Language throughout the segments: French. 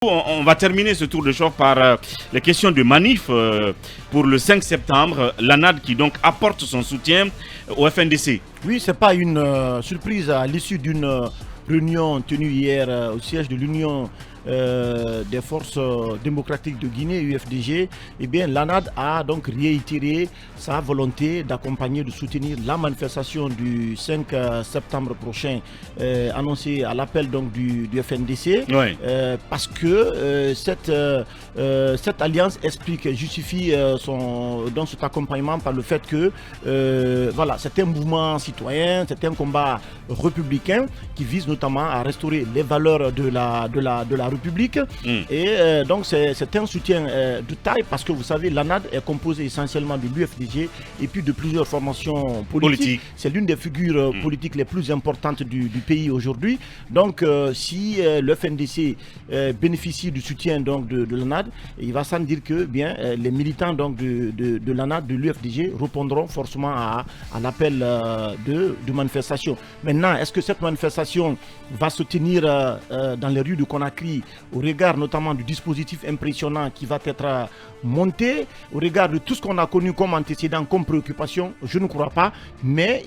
On va terminer ce tour de chauffe par les questions de manif pour le 5 septembre. L'ANAD qui donc apporte son soutien au FNDC. Oui, ce n'est pas une surprise à l'issue d'une réunion tenue hier au siège de l'Union des forces démocratiques de Guinée, UFDG. Eh bien, l'ANAD a donc réitéré sa volonté d'accompagner, de soutenir la manifestation du 5 septembre prochain annoncée à l'appel donc du FNDC. Oui. Parce que cette alliance explique et justifie donc cet accompagnement par le fait que voilà, c'est un mouvement citoyen, c'est un combat républicain qui vise notamment à restaurer les valeurs de la République. Et donc c'est un soutien de taille parce que vous savez, l'ANAD est composée essentiellement de l'UFDG et puis de plusieurs formations politiques. C'est l'une des figures politiques les plus importantes du pays aujourd'hui. Donc si le FNDC bénéficie du soutien donc, de l'ANAD, il va sans dire que bien, les militants donc, de l'ANAD, de l'UFDG répondront forcément à l'appel de manifestation. Maintenant, est-ce que cette manifestation va se tenir dans les rues de Conakry au regard notamment du dispositif impressionnant qui va être monté, au regard de tout ce qu'on a connu comme antécédent, comme préoccupation? Je ne crois pas, mais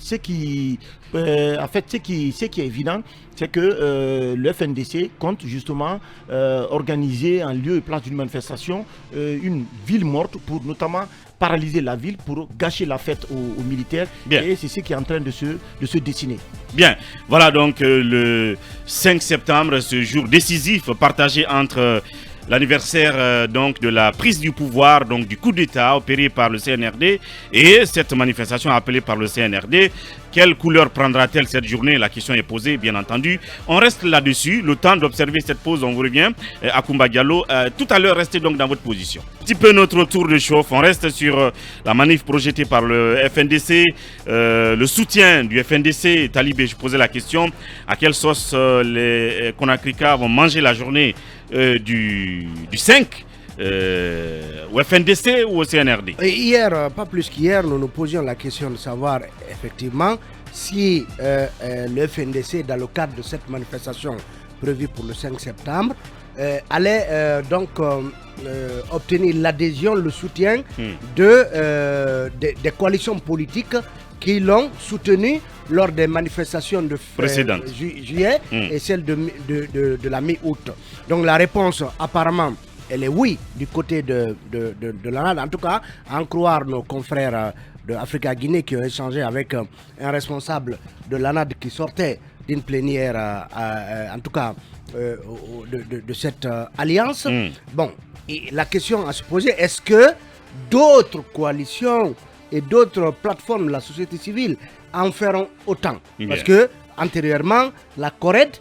ce qui est évident, c'est que le FNDC compte justement organiser en lieu et place d'une manifestation une ville morte pour notamment paralyser la ville, pour gâcher la fête aux militaires. Bien. Et c'est ce qui est en train de se dessiner. Bien, voilà donc le 5 septembre, ce jour décisif partagé entre l'anniversaire donc de la prise du pouvoir, donc du coup d'État opéré par le CNRD et cette manifestation appelée par le CNRD. Quelle couleur prendra-t-elle cette journée? La question est posée, bien entendu. On reste là-dessus, le temps d'observer cette pause, on vous revient. Akoumba Diallo, tout à l'heure, restez donc dans votre position. Un petit peu notre tour de chauffe, on reste sur la manif projetée par le FNDC, le soutien du FNDC. Talibé, je posais la question, à quelle sauce les Konakrika vont manger la journée du 5 au FNDC ou au CNRD? Hier, pas plus qu'hier, nous nous posions la question de savoir effectivement si le FNDC, dans le cadre de cette manifestation prévue pour le 5 septembre, allait donc obtenir l'adhésion, le soutien des coalitions politiques qui l'ont soutenu lors des manifestations de juillet et celle de la mi-août. Donc la réponse apparemment, elle est oui du côté de l'ANAD, en tout cas, à en croire nos confrères de Africa Guinée qui ont échangé avec un responsable de l'ANAD qui sortait d'une plénière, en tout cas, de cette alliance. Bon, et la question à se poser, est-ce que d'autres coalitions et d'autres plateformes de la société civile en feront autant? Parce que, antérieurement, la CORED,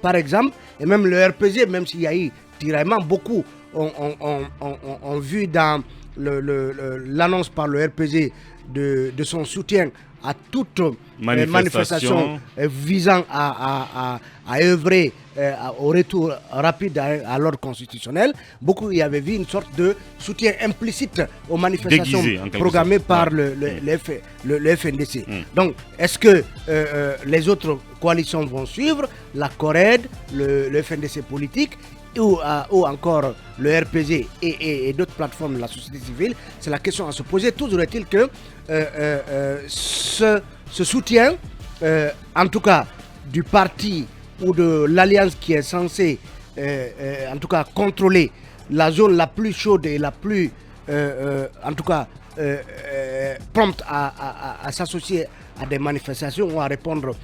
par exemple, et même le RPG, même s'il y a eu tiraillement, beaucoup ont vu dans l'annonce par le RPG de son soutien à toute manifestation visant à œuvrer au retour rapide à l'ordre constitutionnel. Beaucoup y avaient vu une sorte de soutien implicite aux manifestations programmées par le FNDC. Donc, est-ce que les autres coalitions vont suivre la CORED, le FNDC politique ou encore le RPG et d'autres plateformes de la société civile? C'est la question à se poser. Toujours est-il que ce soutien, en tout cas du parti ou de l'alliance qui est censée, en tout cas, contrôler la zone la plus chaude et la plus, en tout cas, prompte à s'associer à des manifestations ou à répondre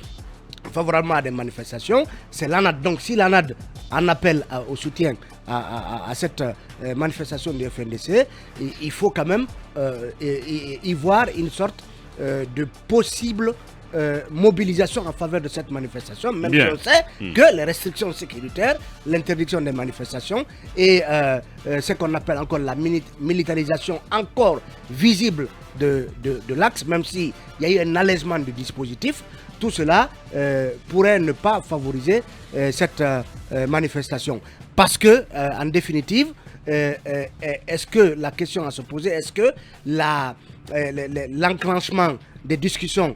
favorablement à des manifestations, c'est l'ANAD. Donc si l'ANAD en appelle au soutien à cette manifestation du FNDC, il faut quand même y voir une sorte de possible mobilisation en faveur de cette manifestation, même si on sait que les restrictions sécuritaires, l'interdiction des manifestations et ce qu'on appelle encore la militarisation encore visible de l'axe, même s'il y a eu un allègement du dispositif, tout cela pourrait ne pas favoriser cette manifestation. Parce que, en définitive, est-ce que la question à se poser, est-ce que l'enclenchement des discussions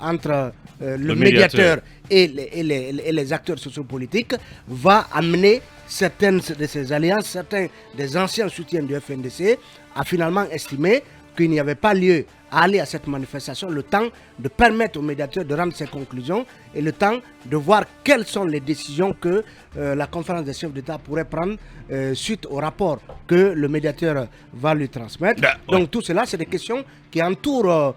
entre le médiateur et les acteurs sociopolitiques va amener certaines de ces alliances, certains des anciens soutiens du FNDC à finalement estimer qu'il n'y avait pas lieu à aller à cette manifestation, le temps de permettre au médiateur de rendre ses conclusions et le temps de voir quelles sont les décisions que la conférence des chefs d'État pourrait prendre suite au rapport que le médiateur va lui transmettre. Donc tout cela, c'est des questions qui entourent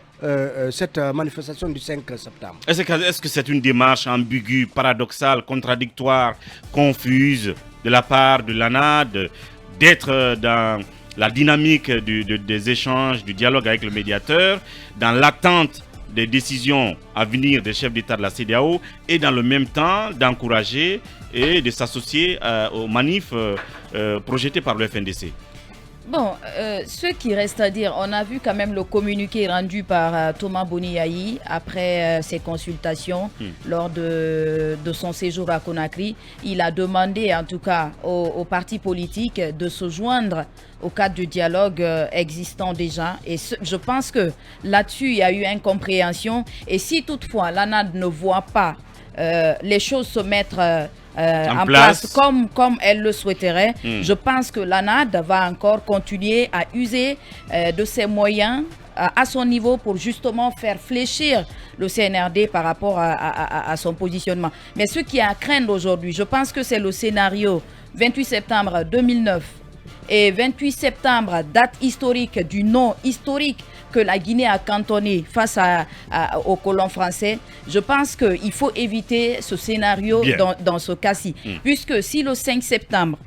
cette manifestation du 5 septembre. Est-ce que c'est une démarche ambiguë, paradoxale, contradictoire, confuse de la part de l'ANAD d'être dans la dynamique des échanges, du dialogue avec le médiateur, dans l'attente des décisions à venir des chefs d'État de la CEDEAO et dans le même temps d'encourager et de s'associer aux manifs projetés par le FNDC? Bon, ce qui reste à dire, on a vu quand même le communiqué rendu par Thomas Boniaï après ses consultations lors de son séjour à Conakry. Il a demandé en tout cas aux partis politiques de se joindre au cadre du dialogue existant déjà. Et je pense que là-dessus, il y a eu incompréhension. Et si toutefois l'ANAD ne voit pas les choses se mettre en place comme elle le souhaiterait, je pense que l'ANAD va encore continuer à user de ses moyens à son niveau pour justement faire fléchir le CNRD par rapport à son positionnement. Mais ce qui est à craindre aujourd'hui, je pense que c'est le scénario 28 septembre 2009 et 28 septembre, date historique du nom historique que la Guinée a cantonné face aux colons français. Je pense qu'il faut éviter ce scénario dans ce cas-ci. Puisque si le 5 septembre,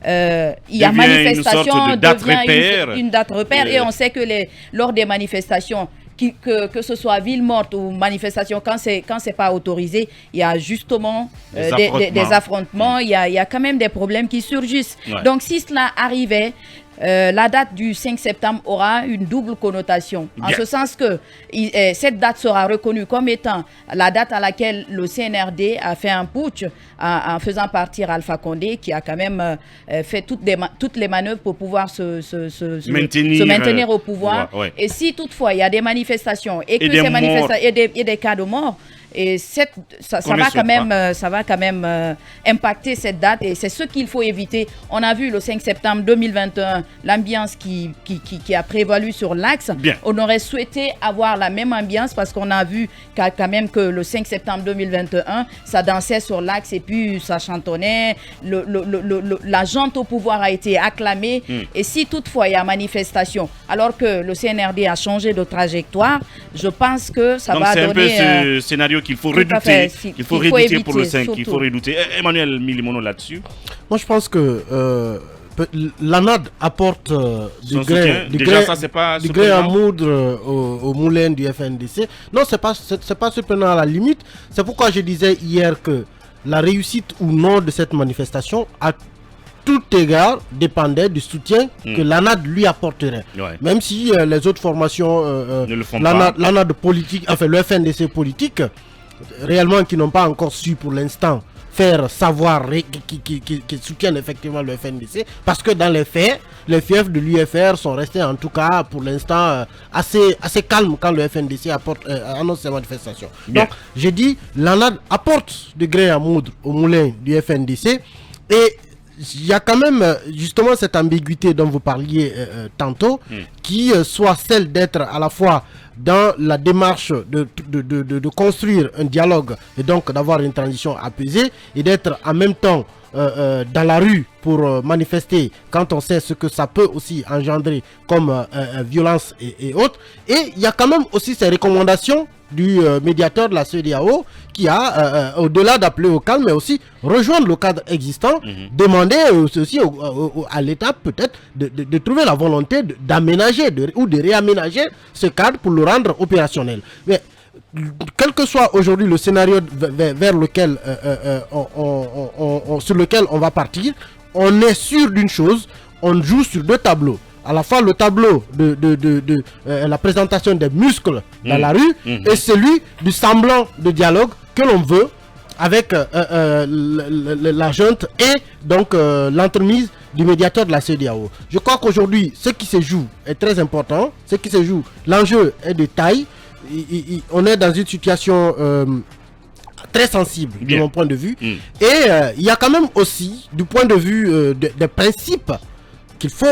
il y a manifestation, une date repère, et on sait que lors des manifestations, que ce soit ville morte ou manifestation, quand c'est pas autorisé, il y a justement des affrontements, il y a quand même des problèmes qui surgissent. Donc si cela arrivait, la date du 5 septembre aura une double connotation, en ce sens que cette date sera reconnue comme étant la date à laquelle le CNRD a fait un putsch en faisant partir Alpha Condé, qui a quand même fait toutes les manœuvres pour pouvoir se maintenir au pouvoir. Et si toutefois il y a des manifestations et que ces manifestations et des cas de mort, et ça va quand même impacter cette date, et c'est ce qu'il faut éviter. On a vu le 5 septembre 2021 l'ambiance qui a prévalu sur l'axe. On aurait souhaité avoir la même ambiance, parce qu'on a vu quand même que le 5 septembre 2021 ça dansait sur l'axe et puis ça chantonnait, la junte au pouvoir a été acclamée. Et si toutefois il y a manifestation alors que le CNRD a changé de trajectoire, je pense que ça va donner... Donc c'est un peu ce scénario qu'il faut redouter, éviter pour le 5, il faut redouter. Emmanuel Milimono là-dessus. Moi je pense que l'ANAD apporte du gré à moudre au moulin du FNDC. Non, c'est pas surprenant à la limite. C'est pourquoi je disais hier que la réussite ou non de cette manifestation à tout égard dépendait du soutien que l'ANAD lui apporterait. Même si les autres formations, l'ANAD politique, enfin le FNDC politique, réellement qui n'ont pas encore su pour l'instant faire savoir qui soutiennent effectivement le FNDC, parce que dans les faits, les fiefs de l'UFR sont restés en tout cas pour l'instant assez calmes quand le FNDC annonce ses manifestations. Donc j'ai dit, l'ANAD apporte de gré à moudre au moulin du FNDC, et il y a quand même justement cette ambiguïté dont vous parliez tantôt, qui soit celle d'être à la fois dans la démarche de construire un dialogue et donc d'avoir une transition apaisée, et d'être en même temps dans la rue pour manifester quand on sait ce que ça peut aussi engendrer comme violence et autres. Et il y a quand même aussi ces recommandations du médiateur de la CEDEAO qui a, au-delà d'appeler au calme, mais aussi rejoindre le cadre existant, demander aussi à l'État peut-être de trouver la volonté d'aménager ou de réaménager ce cadre pour le rendre opérationnel. Mais quel que soit aujourd'hui le scénario vers lequel sur lequel on va partir, on est sûr d'une chose: on joue sur deux tableaux. À la fois le tableau de la présentation des muscles dans la rue et celui du semblant de dialogue que l'on veut avec la junte et donc l'entremise du médiateur de la CEDEAO. Je crois qu'aujourd'hui, ce qui se joue est très important. Ce qui se joue, l'enjeu est de taille. on est dans une situation très sensible de mon point de vue. Et il y a quand même aussi, du point de vue des principes qu'il faut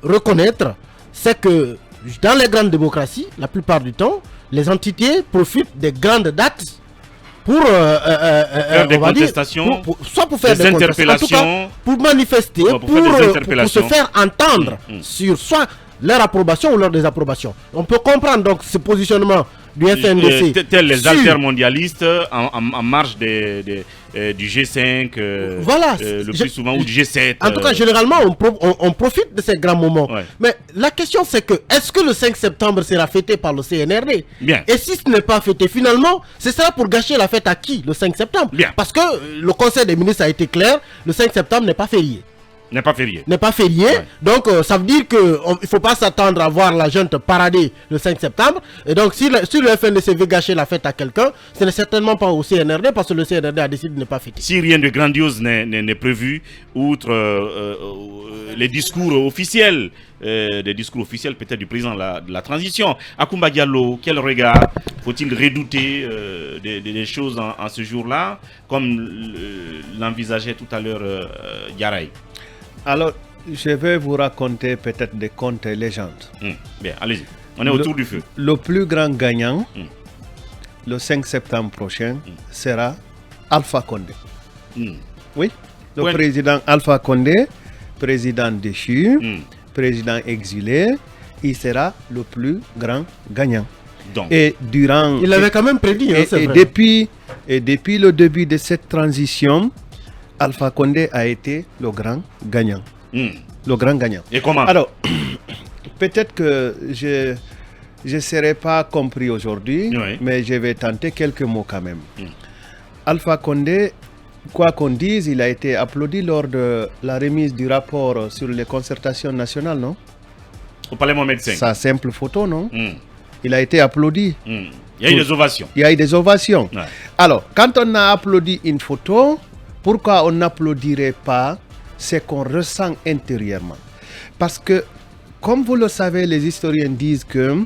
reconnaître, c'est que dans les grandes démocraties, la plupart du temps, les entités profitent des grandes dates pour faire des contestations, soit pour faire des interpellations, en tout cas, pour manifester, pour se faire entendre sur soit leur approbation ou leur désapprobation. On peut comprendre donc ce positionnement du FNDC. Tels les altermondialistes en marge du G5, voilà, le plus souvent, ou du G7. En tout cas, généralement, on profite de ces grands moments. Ouais. Mais la question, c'est que, est-ce que le 5 septembre sera fêté par le CNRD? Bien. Et si ce n'est pas fêté, finalement, ce sera pour gâcher la fête à qui, le 5 septembre? Bien. Parce que le Conseil des ministres a été clair, le 5 septembre n'est pas férié. N'est pas férié. N'est pas férié. Ouais. Donc, ça veut dire qu'il ne faut pas s'attendre à voir la junte parader le 5 septembre. Et donc, si le FNDC veut gâcher la fête à quelqu'un, ce n'est certainement pas au CNRD parce que le CNRD a décidé de ne pas fêter. Si rien de grandiose n'est prévu, outre les discours officiels, des discours officiels peut-être du président de la transition. Akoumba Diallo, quel regard faut-il redouter des choses en ce jour-là, comme l'envisageait tout à l'heure Yaraï? Alors, je vais vous raconter peut-être des contes et légendes. Bien, allez-y. On est autour du feu. Le plus grand gagnant, le 5 septembre prochain, sera Alpha Condé. Oui, le président Alpha Condé, président déchu, président exilé, il sera le plus grand gagnant. Donc, et durant... Il avait quand même prédit, c'est vrai. Depuis le début de cette transition, Alpha Condé a été le grand gagnant. Le grand gagnant. Et comment? Alors, peut-être que je ne serai pas compris aujourd'hui, mais je vais tenter quelques mots quand même. Alpha Condé, quoi qu'on dise, il a été applaudi lors de la remise du rapport sur les concertations nationales, non? Au Palais Mohamed V. Sa simple photo, non? Il a été applaudi. Il y a eu des ovations. Il y a eu des ovations. Ouais. Alors, quand on a applaudi une photo, pourquoi on n'applaudirait pas ce qu'on ressent intérieurement? Parce que, comme vous le savez, les historiens disent que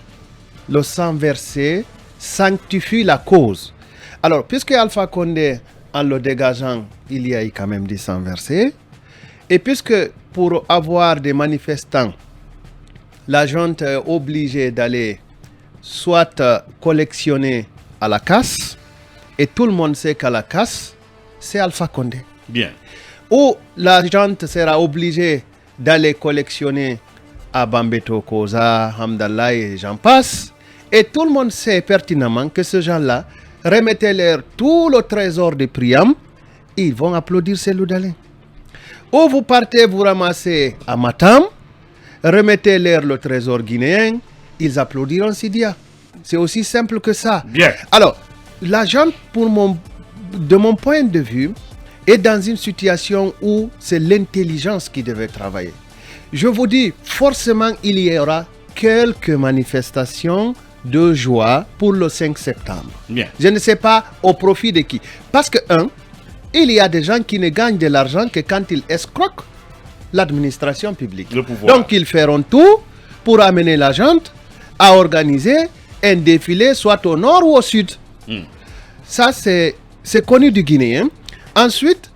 le sang versé sanctifie la cause. Alors, puisque Alpha Condé, en le dégageant, il y a eu quand même du sang versé, et puisque pour avoir des manifestants, la junte est obligée d'aller soit collectionner à la casse, et tout le monde sait qu'à la casse, c'est Alpha Condé. Bien. Ou la junte sera obligée d'aller collectionner à Bambeto, Koza, Hamdallah et j'en passe. Et tout le monde sait pertinemment que ces gens-là, remettez-leur tout le trésor de Priam, ils vont applaudir ces Loudalins. Ou vous partez vous ramasser à Matam, remettez-leur le trésor guinéen, ils applaudiront Sidia. C'est aussi simple que ça. Bien. Alors, la junte, de mon point de vue, est dans une situation où c'est l'intelligence qui devait travailler. Je vous dis, forcément, il y aura quelques manifestations de joie pour le 5 septembre. Bien. Je ne sais pas au profit de qui. Parce que, il y a des gens qui ne gagnent de l'argent que quand ils escroquent l'administration publique. Le pouvoir. Donc, ils feront tout pour amener la junte à organiser un défilé soit au nord ou au sud. Ça, c'est connu du Guinéen. Ensuite,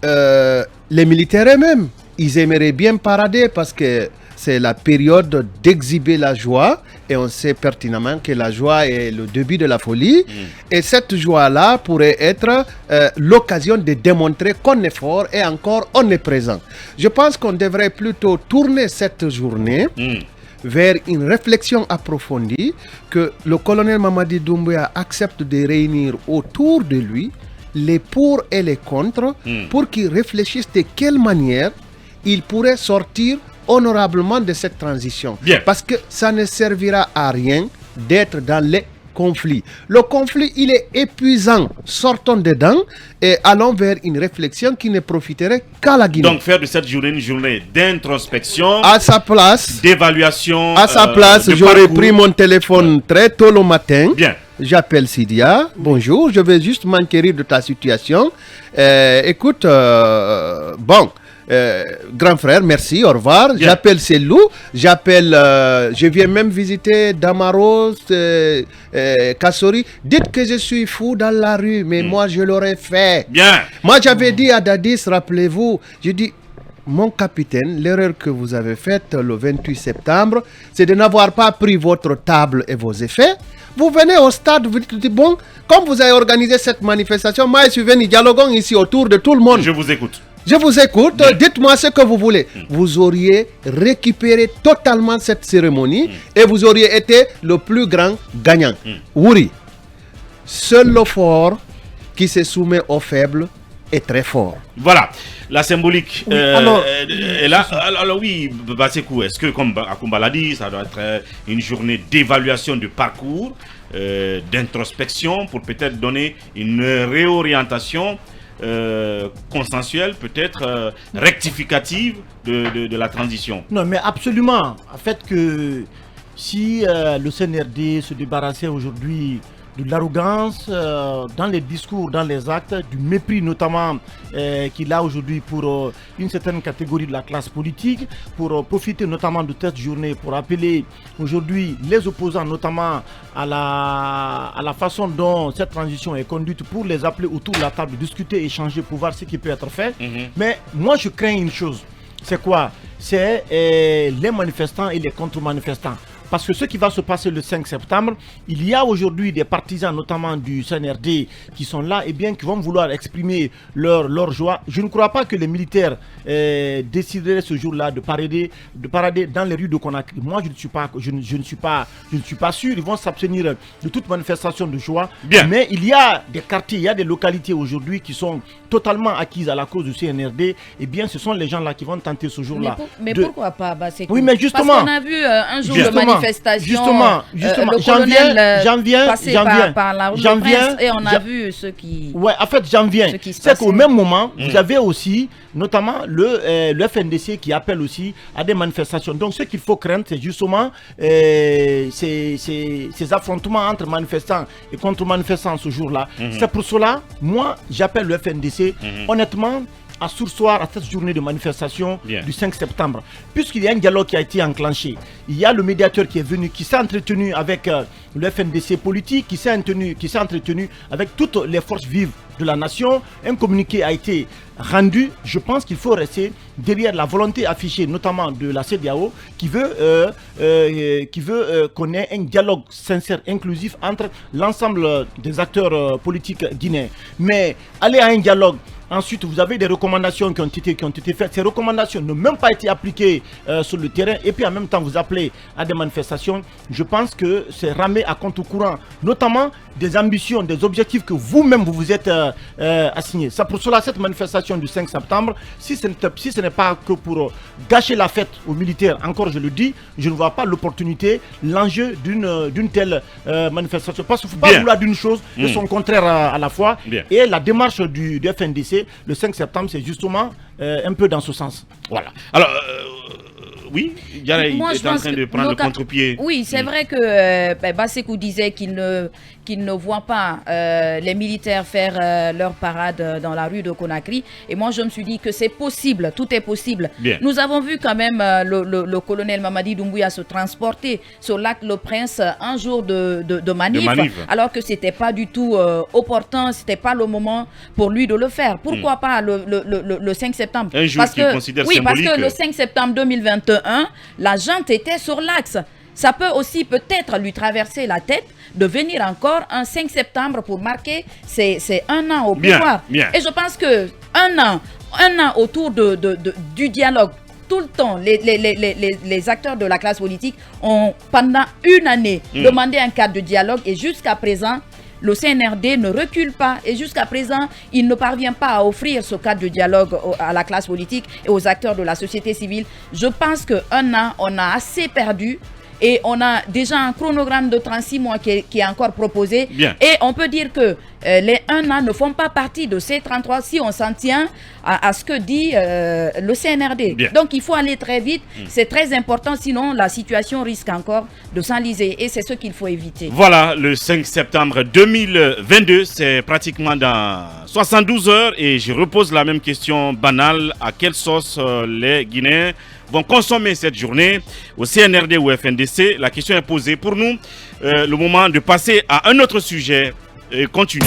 les militaires eux-mêmes, ils aimeraient bien parader parce que c'est la période d'exhiber la joie et on sait pertinemment que la joie est le début de la folie. Et cette joie-là pourrait être l'occasion de démontrer qu'on est fort et encore on est présent. Je pense qu'on devrait plutôt tourner cette journée vers une réflexion approfondie que le colonel Mamadi Doumbouya accepte de réunir autour de lui les pour et les contre pour qu'ils réfléchissent de quelle manière ils pourraient sortir honorablement de cette transition. Bien. Parce que ça ne servira à rien d'être dans les conflits. Le conflit, il est épuisant. Sortons dedans et allons vers une réflexion qui ne profiterait qu'à la Guinée. Donc faire de cette journée une journée d'introspection, à sa place, d'évaluation. À sa place, j'aurais pris mon téléphone très tôt le matin. Bien. J'appelle Sidia. Bonjour, je vais juste m'enquérir de ta situation. Écoute, bon, grand frère, merci, au revoir. Bien. J'appelle Selou, je viens même visiter Damaros, Kassori. Dites que je suis fou dans la rue, mais moi je l'aurais fait. Bien. Moi j'avais dit à Dadis, rappelez-vous, je dis, mon capitaine, l'erreur que vous avez faite le 28 septembre, c'est de n'avoir pas pris votre table et vos effets. Vous venez au stade, vous dites, bon, comme vous avez organisé cette manifestation, moi je suis venu, dialoguons ici autour de tout le monde. Je vous écoute. Je vous écoute, dites-moi ce que vous voulez. Vous auriez récupéré totalement cette cérémonie et vous auriez été le plus grand gagnant. Oui, seul le fort qui se soumet au faible est très fort. Voilà, la symbolique Oui, est là. Alors oui, Basekou, est-ce que, comme Akumba l'a dit, ça doit être une journée d'évaluation du parcours, d'introspection, pour peut-être donner une réorientation consensuelle, peut-être rectificative de la transition? Non, mais absolument. En fait, que si le CNRD se débarrassait aujourd'hui de l'arrogance dans les discours, dans les actes, du mépris notamment qu'il a aujourd'hui pour une certaine catégorie de la classe politique, pour profiter notamment de cette journée pour appeler aujourd'hui les opposants notamment à la façon dont cette transition est conduite, pour les appeler autour de la table, discuter, échanger pour voir ce qui peut être fait. Mais moi je crains une chose, c'est quoi? C'est les manifestants et les contre-manifestants. Parce que ce qui va se passer le 5 septembre, il y a aujourd'hui des partisans, notamment du CNRD, qui sont là et bien qui vont vouloir exprimer leur joie. Je ne crois pas que les militaires décideraient ce jour-là de parader dans les rues de Conakry. Moi, je ne suis pas sûr. Ils vont s'abstenir de toute manifestation de joie. Bien. Mais il y a des quartiers, il y a des localités aujourd'hui qui sont totalement acquises à la cause du CNRD. Et bien, ce sont les gens-là qui vont tenter ce jour-là. Mais pourquoi pas, Basekou? Oui, mais justement. Parce qu'on a vu un jour de manifestation. Justement, le colonel passé par la rue de Prince, et on a vu ce qui... Ouais, en fait, j'en viens. C'est qu'au même moment, vous avez aussi, notamment, le FNDC qui appelle aussi à des manifestations. Donc, ce qu'il faut craindre, c'est justement ces affrontements entre manifestants et contre-manifestants ce jour-là. C'est pour cela, moi, j'appelle le FNDC, honnêtement, à surseoir à cette journée de manifestation du 5 septembre. Puisqu'il y a un dialogue qui a été enclenché, il y a le médiateur qui est venu, qui s'est entretenu avec le FNDC politique, qui s'est entretenu avec toutes les forces vives de la nation. Un communiqué a été rendu. Je pense qu'il faut rester derrière la volonté affichée, notamment de la CEDEAO, qui veut qu'on ait un dialogue sincère, inclusif entre l'ensemble des acteurs politiques guinéens. Mais aller à un dialogue, ensuite, vous avez des recommandations qui ont été faites. Ces recommandations n'ont même pas été appliquées sur le terrain. Et puis, en même temps, vous appelez à des manifestations. Je pense que c'est ramer à contre-courant, notamment des ambitions, des objectifs que vous-même vous êtes assignés. C'est pour cela, cette manifestation du 5 septembre, si ce n'est pas que pour gâcher la fête aux militaires, encore je le dis, je ne vois pas l'opportunité, l'enjeu d'une telle manifestation. Parce qu'il ne faut pas vouloir d'une chose et son contraire à la fois. Et la démarche du FNDC, le 5 septembre, c'est justement un peu dans ce sens. Voilà. Alors, oui, Diarra est en train de prendre le contre-pied. Oui, c'est vrai que Basekou disait qu'il ne voit pas les militaires faire leur parade dans la rue de Conakry. Et moi, je me suis dit que c'est possible, tout est possible. Nous avons vu quand même le colonel Mamadi Doumbouya se transporter sur lac Le Prince un jour de manif, alors que ce n'était pas du tout opportun, ce n'était pas le moment pour lui de le faire. Pourquoi pas le 5 septembre? Un jour qu'il considère symbolique. Parce que le 5 septembre 2021, la junte était sur l'axe. Ça peut aussi peut-être lui traverser la tête de venir encore un 5 septembre pour marquer ses 1 an au pouvoir. Et je pense que un an autour du dialogue, tout le temps, les acteurs de la classe politique ont pendant une année demandé un cadre de dialogue, et jusqu'à présent, le CNRD ne recule pas, et jusqu'à présent, il ne parvient pas à offrir ce cadre de dialogue à la classe politique et aux acteurs de la société civile. Je pense qu'un an, on a assez perdu. Et on a déjà un chronogramme de 36 mois qui est encore proposé. Bien. Et on peut dire que les 1 an ne font pas partie de ces 33 si on s'en tient à ce que dit le CNRD. Bien. Donc il faut aller très vite. C'est très important, sinon la situation risque encore de s'enliser. Et c'est ce qu'il faut éviter. Voilà, le 5 septembre 2022, c'est pratiquement dans 72 heures. Et je repose la même question banale. À quelle sauce les Guinéens vont consommer cette journée au CNRD ou au FNDC? La question est posée pour nous. Le moment de passer à un autre sujet. Continue.